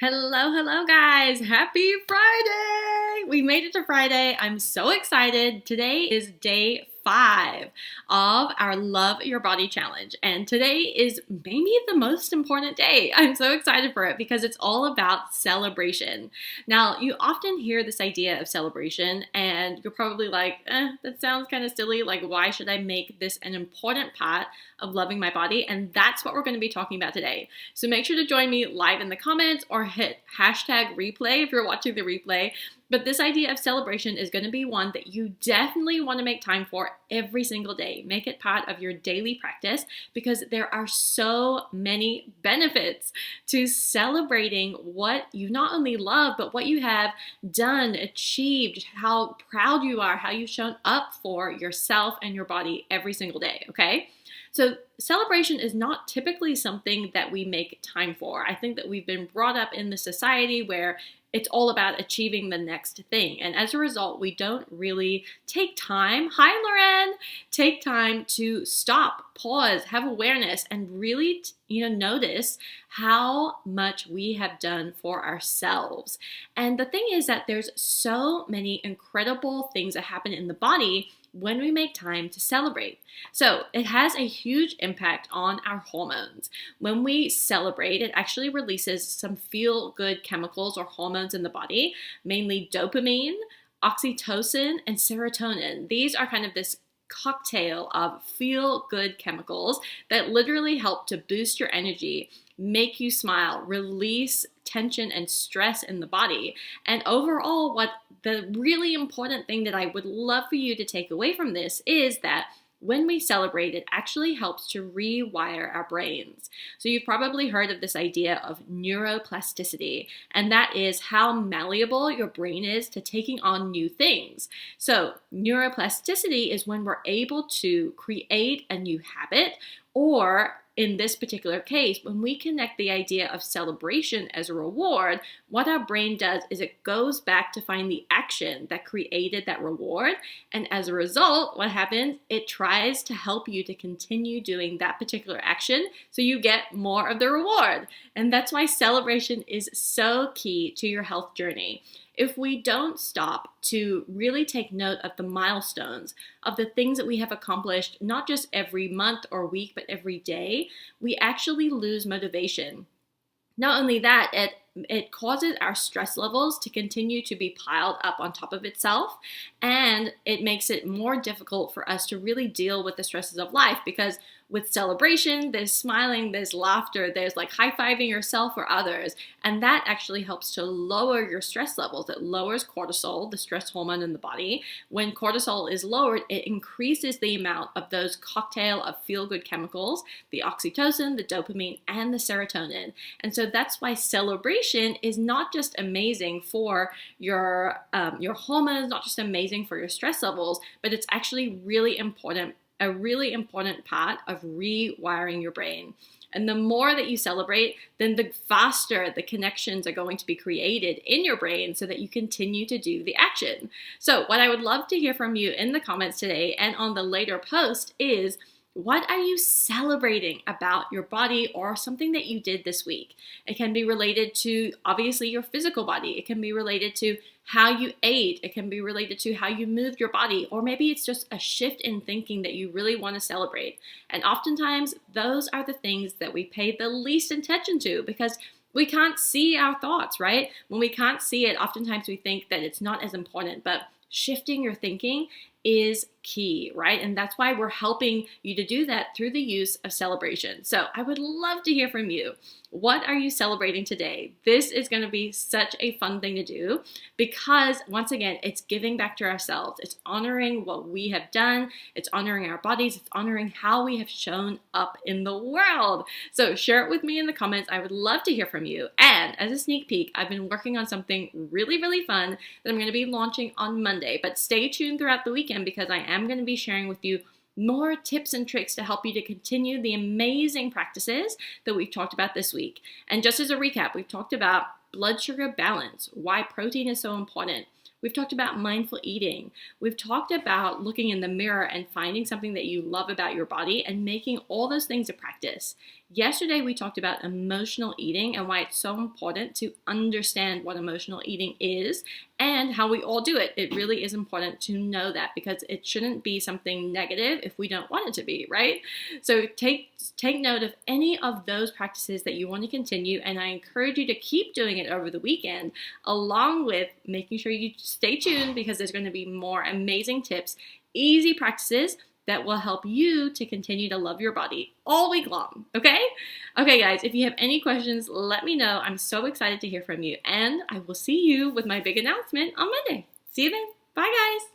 Hello, guys. Happy Friday. We made it to Friday. I'm so excited. Today is day 5 of our Love Your Body Challenge. And today is maybe the most important day. I'm so excited for it because it's all about celebration. Now, you often hear this idea of celebration and you're probably like, that sounds kind of silly. Like, why should I make this an important part of loving my body? And that's what we're going to be talking about today. So make sure to join me live in the comments or hit hashtag replay if you're watching the replay. But this idea of celebration is going to be one that you definitely want to make time for every single day. Make it part of your daily practice because there are so many benefits to celebrating what you not only love, but what you have done, achieved, how proud you are, how you've shown up for yourself and your body every single day, okay? So celebration is not typically something that we make time for. I think that we've been brought up in the society where it's all about achieving the next thing. And as a result, we don't really take time, hi Loren, take time to stop, pause, have awareness, and really notice how much we have done for ourselves. And the thing is that there's so many incredible things that happen in the body when we make time to celebrate. So it has a huge impact on our hormones. When we celebrate, it actually releases some feel-good chemicals or hormones in the body, mainly dopamine, oxytocin, and serotonin. These are kind of this cocktail of feel-good chemicals that literally help to boost your energy, make you smile, release tension and stress in the body. And overall, what the really important thing that I would love for you to take away from this is that when we celebrate, it actually helps to rewire our brains. So you've probably heard of this idea of neuroplasticity, and that is how malleable your brain is to taking on new things. So neuroplasticity is when we're able to create a new habit, or in this particular case, when we connect the idea of celebration as a reward, what our brain does is it goes back to find the action that created that reward. And as a result, what happens? It tries to help you to continue doing that particular action so you get more of the reward. And that's why celebration is so key to your health journey. If we don't stop to really take note of the milestones, of the things that we have accomplished, not just every month or week, but every day, we actually lose motivation. Not only that, it causes our stress levels to continue to be piled up on top of itself, and it makes it more difficult for us to really deal with the stresses of life, because with celebration, there's smiling, there's laughter, there's like high-fiving yourself or others, and that actually helps to lower your stress levels. It lowers cortisol, the stress hormone in the body. When cortisol is lowered, it increases the amount of those cocktail of feel-good chemicals, the oxytocin, the dopamine, and the serotonin. And so that's why celebration is not just amazing for your hormones, not just amazing for your stress levels, but it's actually a really important part of rewiring your brain. And the more that you celebrate, then the faster the connections are going to be created in your brain so that you continue to do the action. So what I would love to hear from you in the comments today and on the later post is, what are you celebrating about your body or something that you did this week? It can be related to, obviously, your physical body. It can be related to how you ate. It can be related to how you moved your body. Or maybe it's just a shift in thinking that you really want to celebrate. And oftentimes, those are the things that we pay the least attention to because we can't see our thoughts, right? When we can't see it, oftentimes we think that it's not as important. But shifting your thinking is key, right? And that's why we're helping you to do that through the use of celebration. So I would love to hear from you. What are you celebrating today? This is going to be such a fun thing to do because, once again, it's giving back to ourselves. It's honoring what we have done. It's honoring our bodies. It's honoring how we have shown up in the world. So share it with me in the comments. I would love to hear from you. And as a sneak peek, I've been working on something really, really fun that I'm going to be launching on Monday. But stay tuned throughout the weekend because I am going to be sharing with you more tips and tricks to help you to continue the amazing practices that we've talked about this week. And just as a recap, we've talked about blood sugar balance, why protein is so important. We've talked about mindful eating. We've talked about looking in the mirror and finding something that you love about your body and making all those things a practice. Yesterday, we talked about emotional eating and why it's so important to understand what emotional eating is and how we all do it. It really is important to know that because it shouldn't be something negative if we don't want it to be, right? So take note of any of those practices that you want to continue, and I encourage you to keep doing it over the weekend, along with making sure you stay tuned because there's going to be more amazing tips, easy practices that will help you to continue to love your body all week long, okay? Okay, guys, if you have any questions, let me know. I'm so excited to hear from you, and I will see you with my big announcement on Monday. See you then. Bye, guys.